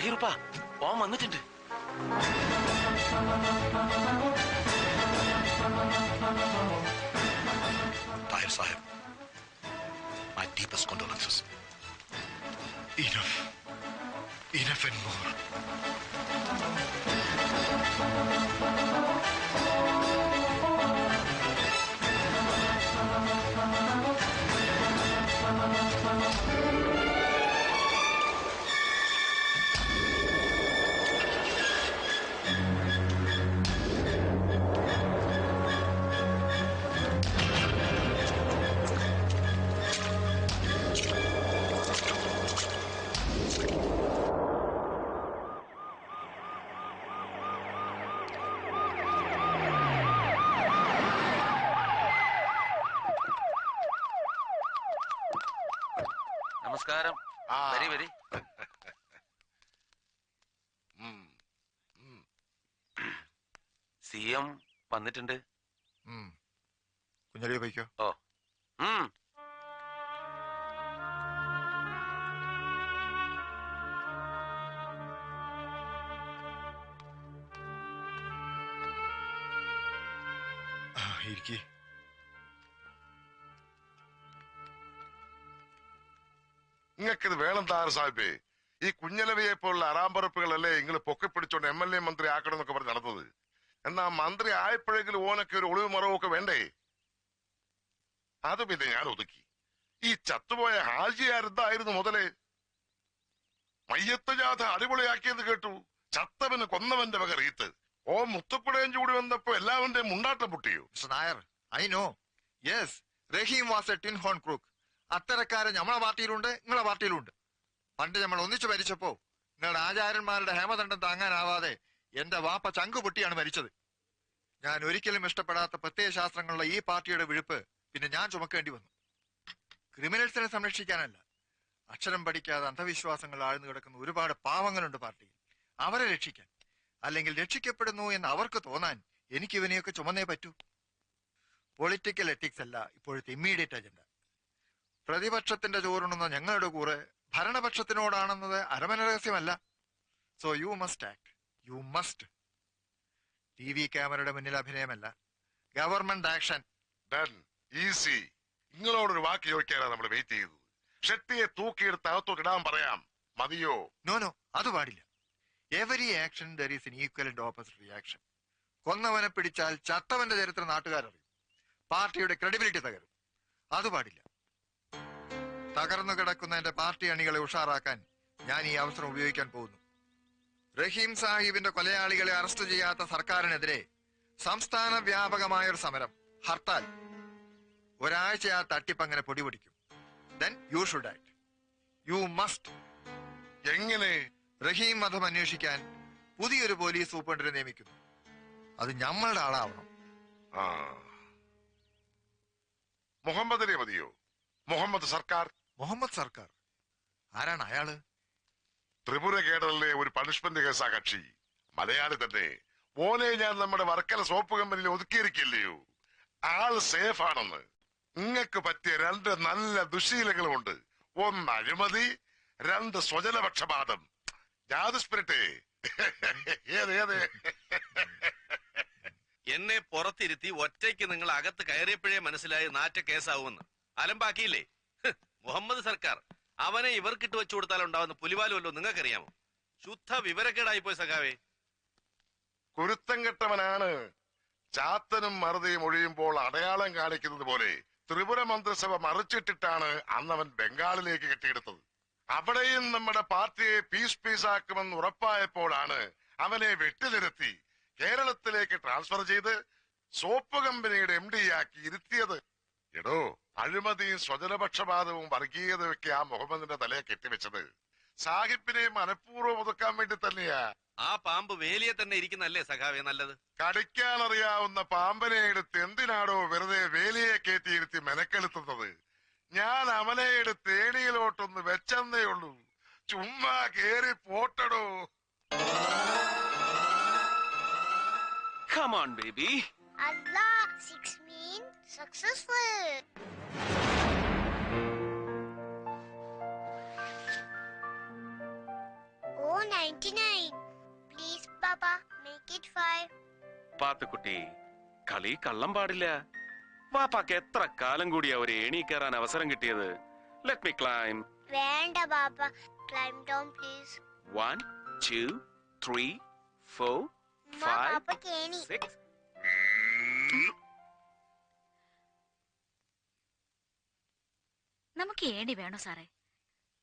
സഹീറുപ്പാ ഓൻ വന്നിട്ടുണ്ട്. Tahir Sahib, my deepest condolences. Enough. Enough and more. നമസ്കാരം. വരി വരി. CM വന്നിട്ടുണ്ട്. കുഞ്ഞാലി പോയിക്കോ. ഓ ഇരിക്കേ. നിങ്ങൾക്കിത് വേണം താർ സാഹിബേ. ഈ കുഞ്ഞലവിയെ പോലുള്ള അറാമ്പറപ്പുകളല്ലേ നിങ്ങൾ പൊക്കിപ്പിടിച്ചോണ്ട് MLA മന്ത്രി ആക്കണം എന്നൊക്കെ പറഞ്ഞ് നടന്നത്. എന്നാ മന്ത്രി ആയപ്പോഴെങ്കിലും ഓനൊക്കെ ഒരു ഒളിവ് മറവൊക്കെ വേണ്ടേ? അത് പിന്നെ ഞാൻ ഒതുക്കി. ഈ ചത്തുപോയ ഹാജിയാരെന്തായിരുന്നു മുതലേ? മയ്യത്ത് ജാഥ അടിപൊളിയാക്കിയെന്ന് കേട്ടു. ചത്തവന് കൊന്നവന്റെ വക റീത്ത്. ഓ മുത്തുക്കുടയും ചൂടി വന്നപ്പോ എല്ലാവന്റെയും മുണ്ടാട്ടം പൊട്ടിയോ? Nair, I know. Yes, Rahim was a tin horn crook. അത്തരക്കാരൻ നമ്മളെ പാർട്ടിയിലുണ്ട്, നിങ്ങളെ പാർട്ടിയിലുണ്ട്. പണ്ട് നമ്മൾ ഒന്നിച്ചു മരിച്ചപ്പോ നിങ്ങളുടെ ആചാര്യന്മാരുടെ ഹേമദണ്ഡം താങ്ങാനാവാതെ എന്റെ വാപ്പ ചങ്കു പൊട്ടിയാണ് മരിച്ചത്. ഞാൻ ഒരിക്കലും ഇഷ്ടപ്പെടാത്ത പ്രത്യയ ശാസ്ത്രങ്ങളുടെ ഈ പാർട്ടിയുടെ വിഴുപ്പ് പിന്നെ ഞാൻ ചുമക്കേണ്ടി വന്നു. ക്രിമിനൽസിനെ സംരക്ഷിക്കാനല്ല, അക്ഷരം പഠിക്കാതെ അന്ധവിശ്വാസങ്ങൾ ആഴ്ന്നു കിടക്കുന്ന ഒരുപാട് പാവങ്ങളുണ്ട് പാർട്ടിയിൽ. അവരെ രക്ഷിക്കാൻ, അല്ലെങ്കിൽ രക്ഷിക്കപ്പെടുന്നു എന്ന് അവർക്ക് തോന്നാൻ എനിക്ക് ഇവനെയൊക്കെ ചുമന്നേ പറ്റൂ. പൊളിറ്റിക്കൽ എത്തിക്സ് അല്ല ഇപ്പോഴത്തെ ഇമ്മീഡിയറ്റ് അജണ്ട. പ്രതിപക്ഷത്തിന്റെ ചോറുണെന്ന ഞങ്ങളുടെ കൂറ് ഭരണപക്ഷത്തിനോടാണെന്നത് അരമന രഹസ്യമല്ല. So you must act. You must. TV ക്യാമറയുടെ മുന്നിൽ അഭിനയമല്ല, ഗവൺമെന്റ് ആക്ഷൻ. ഈസി. നിങ്ങളോടൊരു വാക്ക് ചോദിക്കാനാണ് നമ്മൾ വെയിറ്റ് ചെയ്തത്. ഷെട്ടിയെ തൂക്കിയെടുത്ത് അകത്തോട്ട് ഇടാൻ പറയാം. മതിയോ? നോ നോ, അത് പാടില്ല. Every action there is an equal and opposite reaction. കൊന്നവനെ പിടിച്ചാൽ ചത്തവന്റെ ചരിത്രം നാട്ടുകാരറിയും. പാർട്ടിയുടെ ക്രെഡിബിലിറ്റി തകരും. അത് പാടില്ല. തകർന്നു കിടക്കുന്ന എന്റെ പാർട്ടി അണികളെ ഉഷാറാക്കാൻ ഞാൻ ഈ അവസരം ഉപയോഗിക്കാൻ പോകുന്നു. റഹീം സാഹിബിന്റെ കൊലയാളികളെ അറസ്റ്റ് ചെയ്യാത്ത സർക്കാരിനെതിരെ സംസ്ഥാന വ്യാപകമായ ഒരു സമരം, ഹർത്താൽ. ഒരാഴ്ച ആ തട്ടിപ്പ് അങ്ങനെ പൊടിപിടിക്കും. Then you should act. You must. എങ്ങനെ? റഹീം വധം അന്വേഷിക്കാൻ പുതിയൊരു പോലീസ് സൂപ്രണ്ടിനെ നിയമിക്കുന്നു. അത് ഞമ്മളുടെ ആളാവണം. മുഹമ്മദിനെ മതിയോ? മുഹമ്മദ് സർക്കാർ. മുഹമ്മദ് സർക്കാർ ആരാണ് അയാള്? ത്രിപുര കേഡറിലെ ഒരു പണിഷ്മെന്റ് കേസാ കക്ഷി. മലയാളി തന്നെ. മോനെ ഞാൻ നമ്മുടെ വർക്കല സോപ്പ് കമ്പനിയിൽ ഒതുക്കിയിരിക്കില്ലയോ? ആള് സേഫ് ആണെന്ന്. നിങ്ങൾക്ക് പറ്റിയ രണ്ട് നല്ല ദുശീലങ്ങളുമുണ്ട്. ഒന്ന് അഴിമതി, രണ്ട് സ്വജനപക്ഷപാതം. ജാതി സ്പിരിറ്റേ. ഏത് എന്നെ പുറത്തിരുത്തി ഒറ്റയ്ക്ക് നിങ്ങൾ അകത്ത് കയറിയപ്പോഴേ മനസ്സിലായി നാറ്റ കേസാവുമെന്ന്. അലമ്പാക്കിയില്ലേ മുഹമ്മദ് സർക്കാർ. അവനെ ഇവർക്കിട്ട് വെച്ചു കൊടുത്താൽ ഉണ്ടാവുന്ന പുലിവാലുമല്ലോ നിങ്ങൾക്കറിയാമോ? ശുദ്ധ വിവരക്കേടായിപ്പോയി സഖാവേ. കുരുത്തം കെട്ടവനാണ്. ചാത്തനും മറുതയും ഒഴിയുമ്പോൾ അടയാളം കാണിക്കുന്നത് പോലെ ത്രിപുര മന്ത്രിസഭ മറിച്ചിട്ടിട്ടാണ് അന്നവൻ ബംഗാളിലേക്ക് കെട്ടിയെടുത്തത്. അവിടെയും നമ്മുടെ പാർട്ടിയെ പീസാക്കുമെന്ന് ഉറപ്പായപ്പോഴാണ് അവനെ വെട്ടിനിരത്തി കേരളത്തിലേക്ക് ട്രാൻസ്ഫർ ചെയ്ത് സോപ്പ് കമ്പനിയുടെ MD ആക്കി ഇരുത്തിയത്. എടോ, അഴിമതിയും സ്വജനപക്ഷപാതവും വർഗീയതയൊക്കെ ആ മുഹമ്മദിന്റെ തലയെ കെട്ടിവെച്ചത് സാഹിബിനെ മനഃപൂർവ്വം ഒതുക്കാൻ വേണ്ടി തന്നെയാ. ആ പാമ്പ് വേലിയെ തന്നെ ഇരിക്കുന്നല്ലേ സഖാവേ നല്ലത്? കടിക്കാനറിയാവുന്ന പാമ്പനെ എടുത്ത് എന്തിനാണോ വെറുതെ വേലിയെ കയറ്റിയിരുത്തി മെനക്കെടുത്തുന്നത്? ഞാൻ അവനെ എടുത്ത് ഏണിയിലോട്ടൊന്ന് വെച്ചെന്നേ ഉള്ളൂ. ചുമ്മാ കേറി പോട്ടടോ. Come on, baby. Allah, 6 mean successful. O90 Pathukutty, കളി കള്ളം പാടില്ല. വാപ്പാക്ക് എത്ര കാലം കൂടിയാ ഒരു ഏണി കയറാൻ അവസരം കിട്ടിയത്? Let me climb. വേണ്ട പാപ്പ. Climb down, please. 1 2 3 4 ഉമ്മ, 5 പാപ്പയ്ക്ക് ഏണി. 6. നമുക്ക് ഏണി വേണോ സാറേ?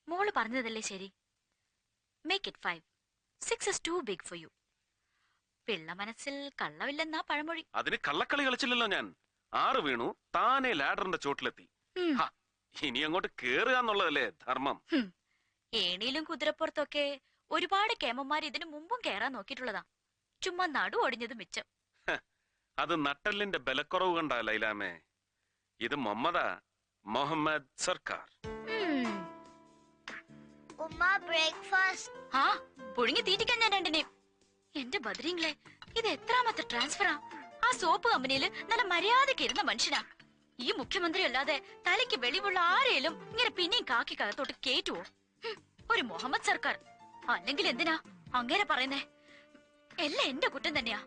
മോള് പറഞ്ഞതല്ലേ ശരി. Make it 5. 6 is too big for you. Pillai മനസ്സിൽ കള്ളമില്ലെന്നാ പഴമൊഴി. അതിന് കള്ളക്കളി കളിച്ചില്ലല്ലോ ഞാൻ. 6 വീണു, താനെ ലാഡറിന്റെ ചോട്ടിലെത്തി. ഉം. ഹ, ഇനി അങ്ങോട്ട് കേറുക എന്നുള്ളതല്ലേ ധർമ്മം. ഏണിയിലും കുതിരപ്പുറത്തൊക്കെ ഒരുപാട് കേമന്മാർ ഇതിനു മുമ്പും കേറാൻ നോക്കിയിട്ടുള്ളതാ. ചുമ്മാ നടു ഒടിഞ്ഞത് മിച്ചം. അത് നട്ടലിന്റെ ബലക്കുറവ് കണ്ടാ ലൈലാമേ. ഇത് മുഹമ്മദ് സർക്കാർ. ഉമ്മ, ബ്രേക്ക്ഫാസ്റ്റ്. ആ പുഴുങ്ങി തീറ്റിക്കാൻ ഞാൻ രണ്ടിനെയും. എന്റെ ബദ്രീങ്ങളെ, ഇത് എത്രാമത്തെ ട്രാൻസ്ഫറാ? ആ സോപ്പ് കമ്പനിയിൽ നല്ല മര്യാദക്ക് ഇരുന്ന മനുഷ്യനാ. ഈ മുഖ്യമന്ത്രി അല്ലാതെ തലയ്ക്ക് വെളിവുള്ള ആരെയും ഇങ്ങനെ പിന്നെയും കാക്കി കകത്തോട്ട് കേറ്റുവോ? ഒരു മുഹമ്മദ് സർക്കാർ. അല്ലെങ്കിൽ എന്തിനാ അങ്ങനെ പറയുന്നേ? എല്ലാം എന്റെ കുറ്റം തന്നെയാ.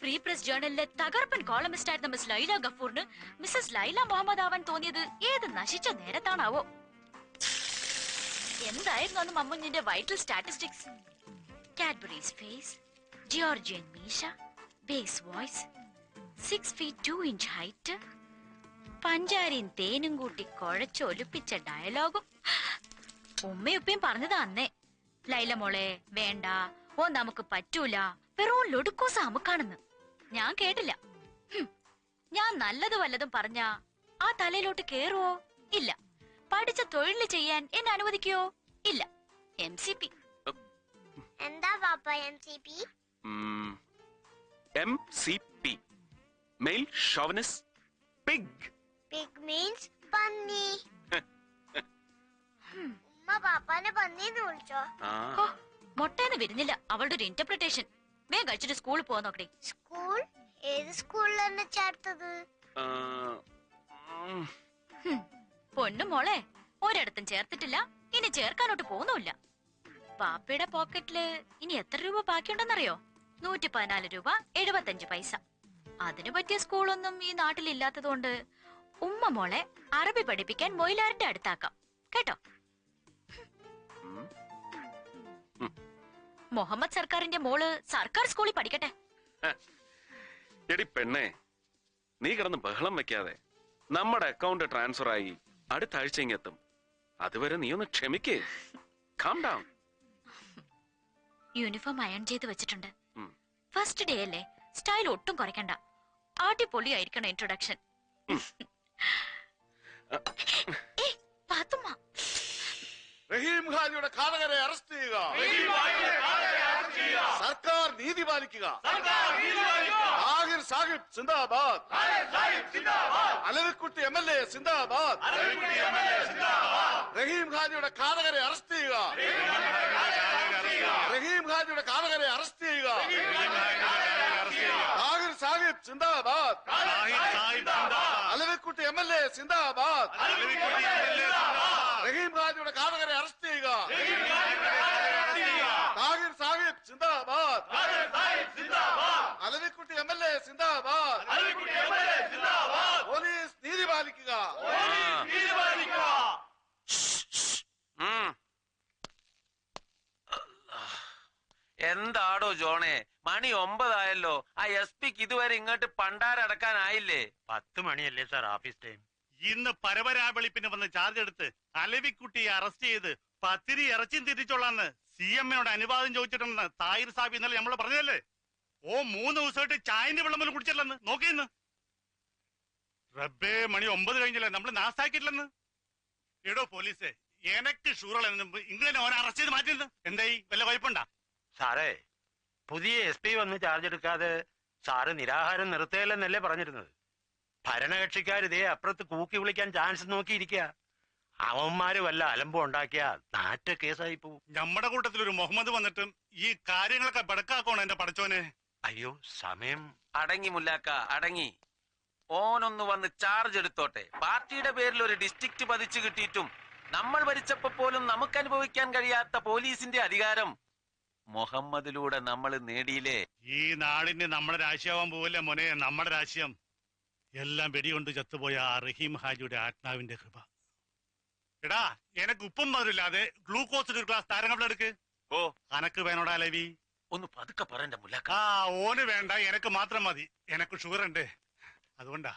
ഫ്രീ പ്രസ് ജേർണലിലെ തകർപ്പൻ കോളമിസ്റ്റ് ആയിരുന്ന മിസ് ലൈല ഗഫൂറിന് മിസ്സസ് ലൈല മുഹമ്മദ് ആവാൻ തോന്നിയത് ഏത് നശിച്ച നേരത്താണാവോ? എന്തായിരുന്നു അന്ന് മമ്മുഞ്ഞിന്റെ vital statistics? Cadbury's face, Georgian മീശ, bass voice, 6 feet 2 inch height, പഞ്ചാരിയും തേനും കൂട്ടി കുഴച്ചൊലിപ്പിച്ച ഡയലോഗും. ഉമ്മയുപ്പയും പറഞ്ഞതാ അന്നേ. ലൈല മോളെ വേണ്ട, ഓ നമുക്ക് പറ്റൂല, വെറും ലൊടുക്കോസ അമുക്കാണെന്ന്. ഞാൻ കേട്ടില്ല. ഞാൻ നല്ലത് വല്ലതും പറഞ്ഞ ആ തലയിലോട്ട് കേറുവോ? ഇല്ല. പഠിച്ച തൊഴിൽ ചെയ്യാൻ എന്നെ അനുവദിക്കോ? ഇല്ല. MCP. എന്താ പാപ്പ MCP? MCP, male chauvinist pig. Pig means പന്നി. ഉമ്മ പാപ്പാനെ പന്നിന്ന് വിളിച്ചോ? മൊട്ടേന്ന് വരുന്നില്ല അവളുടെ ഒരു ഇന്റർപ്രിട്ടേഷൻ. വേഗം കഴിച്ചിട്ട് സ്കൂളിൽ പോവാൻ നോക്കണേ. സ്കൂൾ? ഏത് സ്കൂളിലാണ് ചേർത്തത്? പൊന്നു മോളെ, ഒരിടത്തും ചേർത്തിട്ടില്ല, ഇനി ചേർക്കാനോട്ട് പോകുന്നുമില്ല. പാപ്പയുടെ പോക്കറ്റില് ഇനി എത്ര രൂപ ബാക്കിയുണ്ടെന്നറിയോ? 114 രൂപ 75 പൈസ. അതിനു പറ്റിയ സ്കൂളൊന്നും ഈ നാട്ടിലില്ലാത്തതുകൊണ്ട് ഉമ്മ മോളെ അറബി പഠിപ്പിക്കാൻ മൊയിലാറിന്റെ അടുത്താക്കാം കേട്ടോ. മുഹമ്മദ് സർക്കാരിന്റെ മോള് സർക്കാർ സ്കൂളിൽ പഠിക്കട്ടെ. എടി പെണ്ണെ, നീ കിടന്ന് ബഹളം വെക്കാതെ. നമ്മുടെ അക്കൗണ്ട് ട്രാൻസ്ഫർ ആയി അടുത്ത ആഴ്ച ഇങ്ങെത്തും. അതുവരെ നീ ഒന്ന് ക്ഷമിക്കേ. Calm down. യൂണിഫോം അയൺ ചെയ്ത് വെച്ചിട്ടുണ്ട്. ഫസ്റ്റ് ഡേ അല്ലേ, സ്റ്റൈൽ ഒട്ടും കുറയ്ക്കണ്ട. അടിപൊളി ആയിരിക്കണം ഇൻട്രൊഡക്ഷൻ. റഹീം ഖാനിയുടെ ഘാതകരെ അറസ്റ്റ് ചെയ്യുക. സർക്കാർ നീതി പാലിക്കുക. ആഹിർ സാഹിബ് സിന്ദാബാദ്. അലവിക്കുട്ടി MLA സിന്ദാബാദ്. റഹീം ഖാനിയുടെ ഘാതകരെ അറസ്റ്റ് ചെയ്യുക. റഹീം ഖാനിയുടെ ഘാതകരെ അറസ്റ്റ് ചെയ്യുക. ആഹിർ സാഹിബ് സിന്ദാബാദ്. അലവിക്കുട്ടി MLA സിന്ദാബാദ്. റഹീം ഖാനിയുടെ ഘാതകരെ അറസ്റ്റ് ചെയ്യുക. താഹിർ സാഹിബ് സിന്ദാബാദ്. അലവിക്കുട്ടി MLA സിന്ദാബാദ്. പോലീസ് നീതി പാലിക്കുക. എന്താടോ ജോണേ, മണി 9 ആയല്ലോ. ആ SP ഇതുവരെ ഇങ്ങോട്ട് പണ്ടാരടക്കാനായില്ലേ? 10 മണിയല്ലേ സാർ ഓഫീസ് ടൈം. ഇന്ന് പരപരാവെളിപ്പിന് വന്ന് ചാർജ് എടുത്ത് അലവിക്കുട്ടിയെ അറസ്റ്റ് ചെയ്ത് പത്തിരി ഇറച്ചിയും തിരിച്ചോളാന്ന് CMനോട് അനുവാദം ചോദിച്ചിട്ടുണ്ടെന്ന് താഹിർ സാബ് ഇന്നലെ നമ്മള് പറഞ്ഞതല്ലേ? ഓ 3 ദിവസമായിട്ട് ചായന്റെ വെള്ളം പോലും കുടിച്ചില്ലെന്ന് നോക്കിയെന്ന്. റബ്ബേ, മണി 9 കഴിഞ്ഞില്ല, നമ്മള് നാസാക്കിയിട്ടില്ലെന്ന്. എടോ പോലീസേ, എനക്ക് ഷൂറുള്ള ഇങ്ങനെ ഓരോ അറസ്റ്റ് ചെയ്ത് മാറ്റിയെന്ന്. എന്തായി, വല്ല കുഴപ്പമുണ്ടാ? സാറേ, പുതിയ SP വന്ന് ചാർജ് എടുക്കാതെ സാറ് നിരാഹാരം നിർത്തുകയല്ലെന്നല്ലേ പറഞ്ഞിരുന്നത്? ഭരണകക്ഷിക്കാരിതേ അപ്പുറത്ത് കൂക്കി വിളിക്കാൻ ചാൻസ് നോക്കിയിരിക്കുക. അവന്മാര് വല്ല അലമ്പം ഉണ്ടാക്കിയ നാറ്റ കേസായി പോവും. നമ്മുടെ കൂട്ടത്തിൽ ഒരു മുഹമ്മദ് വന്നിട്ടും ഈ കാര്യങ്ങളൊക്കെ ബടക്കാക്കോണം എന്റെ പടച്ചോനെ. അയ്യോ, സമയം. അടങ്ങി മുല്ലാക്ക, അടങ്ങി. ഓനൊന്ന് വന്ന് ചാർജ് എടുത്തോട്ടെ. പാർട്ടിയുടെ പേരിൽ ഒരു ഡിസ്ട്രിക്ട് പതിച്ചു കിട്ടിയിട്ടും നമ്മൾ ഭരിച്ചപ്പോ പോലും നമുക്ക് അനുഭവിക്കാൻ കഴിയാത്ത പോലീസിന്റെ അധികാരം മുഹമ്മദിലൂടെ നമ്മൾ നേടിയില്ലേ. ഈ നാടിന് നമ്മുടെ രാശിയാവാൻ പോവല്ലേ മോനെ, നമ്മുടെ രാശിയം. എല്ലാം വെടികൊണ്ട് ചത്തുപോയ ആ റഹീം ഹാജിയുടെ ആത്മാവിന്റെ കൃപ. എടാ, എനക്ക് ഉപ്പും മധുരില്ലാതെ ഗ്ലൂക്കോസിന്റെ ഒരു ഗ്ലാസ് താരങ്ങൾ എടുക്ക്. ഓ, അനക്ക് വേണോടാ ലവി? ഒന്ന് പതുക്കെ പറയണ്ട മുല്ലാക്ക. ആ, ഓന് വേണ്ട, എനക്ക് മാത്രം മതി. എനക്ക് ഷുഗർ ഉണ്ട്, അതുകൊണ്ടാ.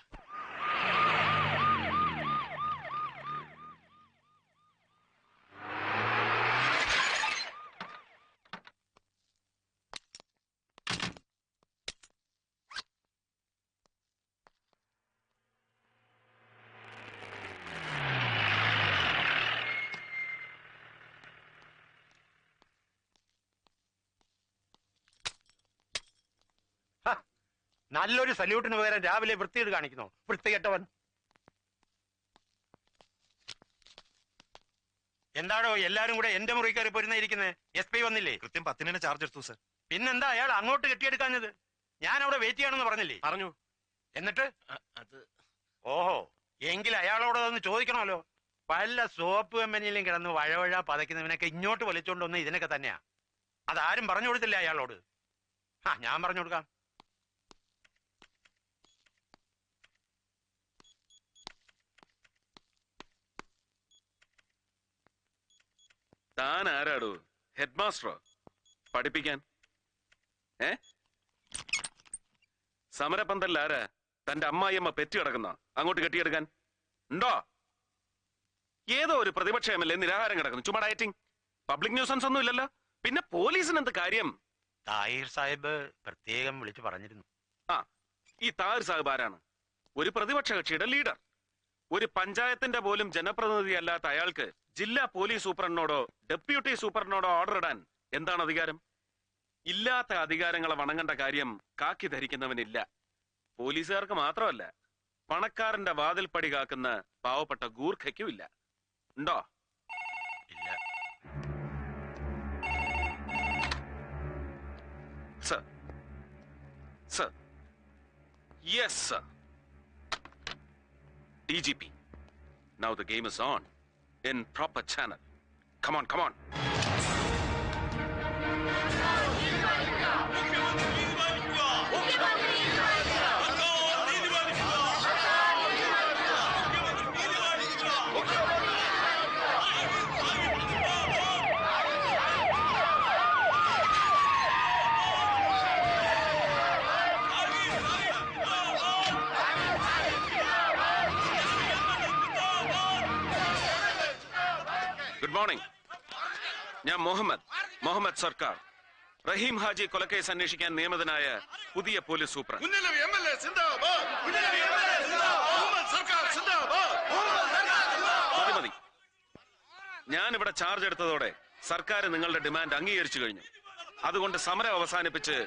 നല്ലൊരു സല്യൂട്ടിന് പകരം രാവിലെ വൃത്തിയിട്ട് കാണിക്കുന്നു, വൃത്തികെട്ടവൻ. എന്താണോ എല്ലാരും കൂടെ എന്റെ മുറി കയറി പോരുന്നിരിക്കുന്നത്? SP വന്നില്ലേ? കൃത്യം 10 ചാർജ് എടുത്തു സർ. പിന്നെന്താ അയാൾ അങ്ങോട്ട് കെട്ടിയെടുക്കാഞ്ഞത്? ഞാൻ അവിടെ വെയിറ്റ് ചെയ്യണമെന്ന് പറഞ്ഞില്ലേ? പറഞ്ഞു. എന്നിട്ട് അത് ഓഹോ, എങ്കിൽ അയാളോട് ഒന്ന് ചോദിക്കണമല്ലോ. വല്ല സോപ്പ് കമ്പനിയിലും കിടന്ന് വഴവഴ പതയ്ക്കുന്നവനൊക്കെ ഇങ്ങോട്ട് വലിച്ചോണ്ടൊന്ന് ഇതിനൊക്കെ തന്നെയാ. അതാരും പറഞ്ഞു കൊടുത്തില്ല അയാളോട്. ഞാൻ പറഞ്ഞു കൊടുക്കാം. താൻ ആരാടോ? ഹെഡ് മാസ്റ്ററോ? പഠിപ്പിക്കാൻ? സമരപന്തലിൽ ആരാ? തന്റെ അമ്മായിയമ്മ പെറ്റി കിടക്കുന്ന അങ്ങോട്ട് കെട്ടിയെടുക്കാൻ ഉണ്ടോ? ഏതോ ഒരു പ്രതിപക്ഷ MLA നിരാഹാരം കിടക്കുന്നു, ചുമ്മാ ഡയറ്റിംഗ്. പബ്ലിക് ന്യൂസൻസ് ഒന്നും ഇല്ലല്ലോ, പിന്നെ പോലീസിന് എന്ത് കാര്യം? താഹിർ സാഹിബ് പ്രത്യേകം വിളിച്ചു പറഞ്ഞിരുന്നു. ഈ താഹിർ സാഹിബ് ആരാണ്? ഒരു പ്രതിപക്ഷ കക്ഷിയുടെ ലീഡർ. ഒരു പഞ്ചായത്തിന്റെ പോലും ജനപ്രതിനിധി അല്ലാത്ത അയാൾക്ക് ജില്ലാ പോലീസ് സൂപ്രണ്ടിനോടോ ഡെപ്യൂട്ടി സൂപ്രണ്ടിനോടോ ഓർഡർ ഇടാൻ എന്താണ് അധികാരം? ഇല്ലാത്ത അധികാരങ്ങളെ വണങ്ങേണ്ട കാര്യം കാക്കി ധരിക്കുന്നവനില്ല. പോലീസുകാർക്ക് മാത്രമല്ല, പണക്കാരന്റെ വാതിൽപ്പടി കാക്കുന്ന പാവപ്പെട്ട ഗൂർഖയ്ക്കും ഇല്ല. ഉണ്ടോ? ഇല്ല. Sir, sir, yes sir. DGP, now the game is on in proper channel. Come on, come on. Good morning. ഞാൻ മുഹമ്മദ് സർക്കാർ, റഹീം ഹാജി കൊലക്കേസ് അന്വേഷിക്കാൻ നിയമിതനായ പുതിയ പോലീസ് സൂപ്രണ്ട്. മതി. ഞാൻ ഇവിടെ ചാർജ് എടുത്തതോടെ സർക്കാർ നിങ്ങളുടെ ഡിമാൻഡ് അംഗീകരിച്ചു കഴിഞ്ഞു. അതുകൊണ്ട് സമരം അവസാനിപ്പിച്ച്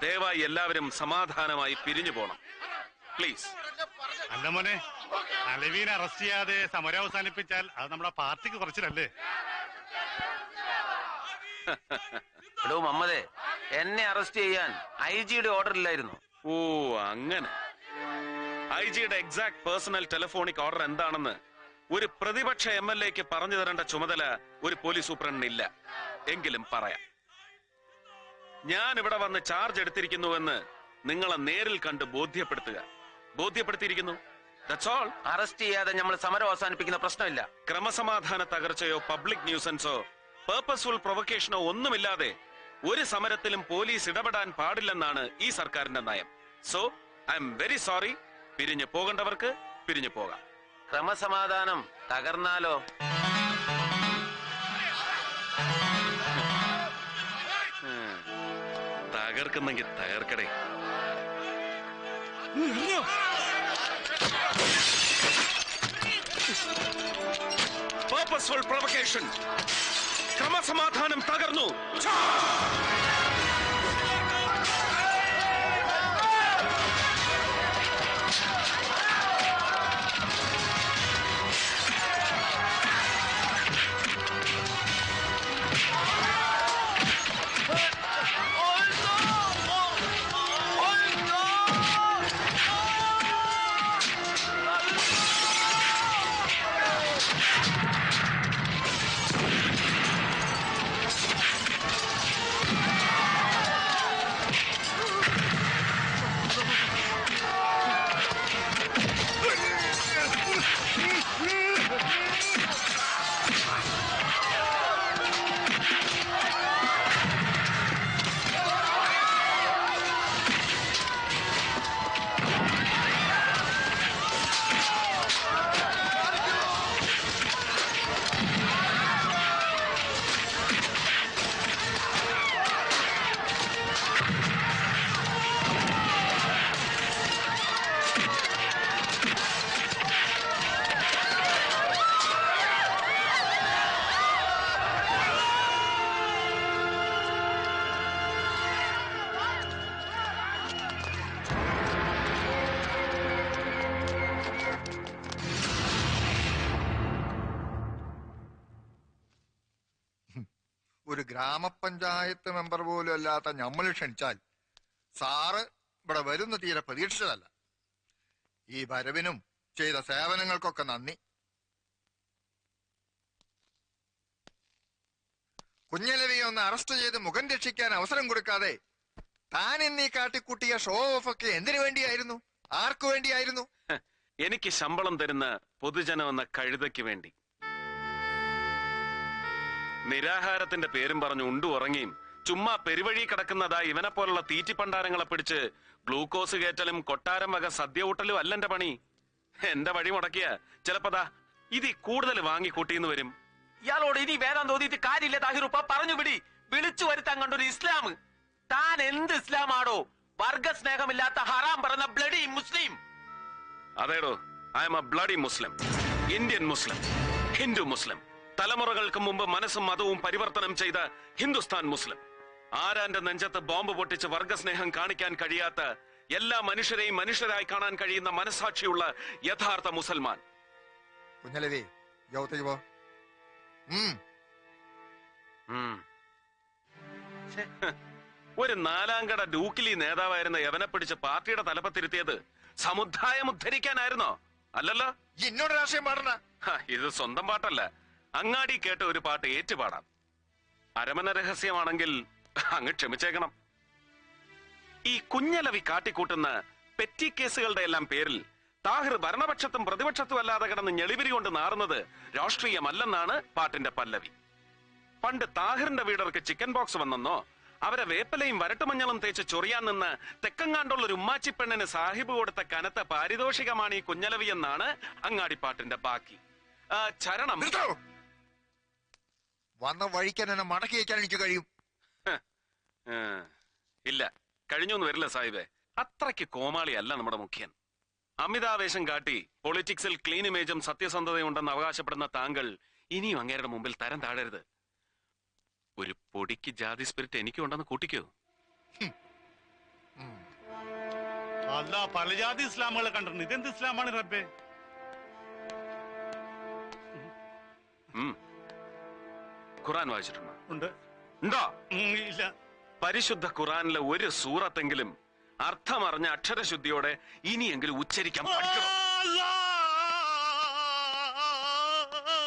ദയവായി എല്ലാവരും സമാധാനമായി പിരിഞ്ഞു പോണം, പ്ലീസ്. അല്ല മോനെ, അലവീനെ അറസ്റ്റ് ചെയ്യാതെ സമരം അവസാനിപ്പിച്ചാൽ അത് നമ്മുടെ പാർട്ടിക്ക് കുറച്ചിലല്ലേ? എടോ മമ്മദേ, എന്നെ അറസ്റ്റ് ചെയ്യാൻ IG-യുടെ ഓർഡർ ഇല്ലായിരുന്നു. ഓ, അങ്ങനെ. IG-യുടെ എക്സാക്ട് പേഴ്സണൽ ടെലിഫോണിക് ഓർഡർ എന്താണെന്ന് ഒരു പ്രതിപക്ഷ MLA-ക്ക് പറഞ്ഞു തരേണ്ട ചുമതല ഒരു പോലീസ് സൂപ്രണ്ടിനില്ല. എങ്കിലും പറയാം. ഞാൻ ഇവിടെ വന്ന് ചാർജ് എടുത്തിരിക്കുന്നുവെന്ന് നിങ്ങളെ നേരിൽ കണ്ട് ബോധ്യപ്പെടുത്തിയിരിക്കുന്നു. That's all. അറസ്റ്റ് ചെയ്യാതെ നമ്മൾ സമരം അവസാനിപ്പിക്കുന്ന പ്രശ്നമില്ല. ക്രമസമാധാന തകർച്ചയോ പബ്ലിക് ന്യൂസൻസോ പേർപ്പസ്ഫുൾ പ്രൊവക്കേഷനോ ഒന്നുമില്ലാതെ ഒരു സമരത്തിലും പോലീസ് ഇടപെടാൻ പാടില്ലെന്നാണ് ഈ സർക്കാരിന്റെ നയം. So I am very sorry. പിരിഞ്ഞു പോകേണ്ടവർക്ക് പിരിഞ്ഞു പോകാം. ക്രമസമാധാനം തകർന്നാലോ? തകർക്കുന്നെങ്കിൽ തകർക്കടേ. Purposeful provocation. ക്രമസമാധാനം തകർന്നു. ഒരു ഗ്രാമപഞ്ചായത്ത് മെമ്പർ പോലും അല്ലാത്ത നമ്മൾ ക്ഷണിച്ചാൽ സാറ് ഇവിടെ വരുന്ന തീരെ പ്രതീക്ഷിച്ചതല്ല. ഈ വരവിനും ചെയ്ത സേവനങ്ങൾക്കൊക്കെ നന്ദി. കുഞ്ഞലവിയെ ഒന്ന് അറസ്റ്റ് ചെയ്ത് മുഖം രക്ഷിക്കാൻ അവസരം കൊടുക്കാതെ താൻ എന്നീ കാട്ടിക്കൂട്ടിയ ഷോ ഓഫ് ഒക്കെ എന്തിനു വേണ്ടിയായിരുന്നു? ആർക്കു വേണ്ടിയായിരുന്നു? എനിക്ക് ശമ്പളം തരുന്ന പൊതുജനം എന്ന കഴുതയ്ക്ക് വേണ്ടി. നിരാഹാരത്തിന്റെ പേരും പറഞ്ഞു ഉണ്ടു ഉറങ്ങിയും ചുമ്മാ പെരുവഴി കിടക്കുന്നതാ ഇവനെ പോലുള്ള തീറ്റിപ്പണ്ടാരങ്ങളെ പിടിച്ച് ഗ്ലൂക്കോസ് കയറ്റലും കൊട്ടാരം വക സദ്യ ഊട്ടലും അല്ല എന്റെ പണി. എന്റെ വഴി മുടക്കിയ ചിലപ്പോതാ ഇത് കൂടുതൽ വാങ്ങിക്കൂട്ടിന്ന് വരും. ഇയാളോട് ഇനി വേദം തോന്നിയിട്ട് കാര്യമില്ല താഹിറുപ്പ, പറഞ്ഞു വിടി. വിളിച്ചു വരുത്താൻ കണ്ടൊരു ഇസ്ലാം. താൻ എന്ത് ഇസ്ലാമാണോ? വർഗസ്നേഹമില്ലാത്ത ഹറാം പറഞ്ഞ ബ്ലഡി മുസ്ലിം. അതേടോ, I am a bloody Muslim, Indian Muslim, Hindu Muslim, തലമുറകൾക്ക് മുമ്പ് മനസ്സും മതവും പരിവർത്തനം ചെയ്ത ഹിന്ദുസ്ഥാൻ മുസ്ലിം. ആരാന്റെ നെഞ്ചത്ത് ബോംബ് പൊട്ടിച്ച് വർഗസ്നേഹം കാണിക്കാൻ കഴിയാത്ത, എല്ലാ മനുഷ്യരെയും മനുഷ്യരായി കാണാൻ കഴിയുന്ന മനസാക്ഷിയുള്ള യഥാർത്ഥ മുസൽമാൻ. കുഞ്ഞലവി യൗത്തേക്ക് പോ. ഒരു നാലാംകട ഡൂക്കിലി നേതാവായിരുന്ന യവനെ പിടിച്ച് പാർട്ടിയുടെ തലപ്പത്തിരുത്തിയത് സമുദായം ഉദ്ധരിക്കാനായിരുന്നോ? അല്ലല്ലോ. എന്നോട് രാഷ്ട്രീയം പാടണ. ഇത് സ്വന്തം പാട്ടല്ല, അങ്ങാടി കേട്ട ഒരു പാട്ട് ഏറ്റുപാടാം. അരമന രഹസ്യമാണെങ്കിൽ അങ്ങ് ക്ഷമിച്ചേക്കണം. ഈ കുഞ്ഞലവി കാട്ടിക്കൂട്ടുന്ന പെറ്റി കേസുകളുടെ എല്ലാം പേരിൽ താഹിർ ഭരണപക്ഷത്തും പ്രതിപക്ഷത്തും അല്ലാതെ കിടന്ന് ഞെളിവിരി കൊണ്ട് നാറുന്നത് രാഷ്ട്രീയമല്ലെന്നാണ് പാട്ടിന്റെ പല്ലവി. പണ്ട് താഹിറിന്റെ വീടർക്ക് ചിക്കൻ ബോക്സ് വന്നെന്നോ അവരെ വേപ്പലയും വരട്ടുമഞ്ഞളും തേച്ച് ചൊറിയാൻ നിന്ന് തെക്കങ്ങാണ്ടുള്ള ഒരു ഉമ്മാച്ചി പെണ്ണിന് സാഹിബ് കൊടുത്ത കനത്ത പാരിതോഷികമാണ് ഈ കുഞ്ഞലവി എന്നാണ് അങ്ങാടിപ്പാട്ടിന്റെ ബാക്കി. ചരണം വന്ന വഴിക്കാൻ എന്നെ മടക്കി വയ്ക്കാൻ എനിക്ക് കഴിയും. ഇല്ല, കഴിഞ്ഞൊന്നും വരില്ല സാഹിബേ. അത്രയ്ക്ക് കോമാളിയല്ല നമ്മുടെ മുഖ്യൻ. അമിതാവേശം കാട്ടി പൊളിറ്റിക്സിൽ ക്ലീൻ ഇമേജും സത്യസന്ധതയും ഉണ്ടെന്ന് അവകാശപ്പെടുന്ന താങ്കൾ ഇനിയും അങ്ങേരുടെ മുമ്പിൽ തരം താഴരുത്. ഒരു പൊടിക്ക് ജാതി സ്പിരിറ്റ് എനിക്കുണ്ടെന്ന് കൂട്ടിക്കോ. അല്ല, പല ജാതി ഇസ്ലാമുകളെ കണ്ടിട്ടുണ്ട്. ഇതെന്ത് ഇസ്ലാമാണ് റബ്ബേ? ഖുറാൻ വായിച്ചിട്ടുണ്ടോ? ഉണ്ട്. ഉണ്ടോ? ഇല്ല. പരിശുദ്ധ ഖുറാനിലെ ഒരു സൂറത്തെങ്കിലും അർത്ഥമറിഞ്ഞ അക്ഷരശുദ്ധിയോടെ ഇനിയെങ്കിലും ഉച്ചരിക്കാൻ പഠിക്കണം.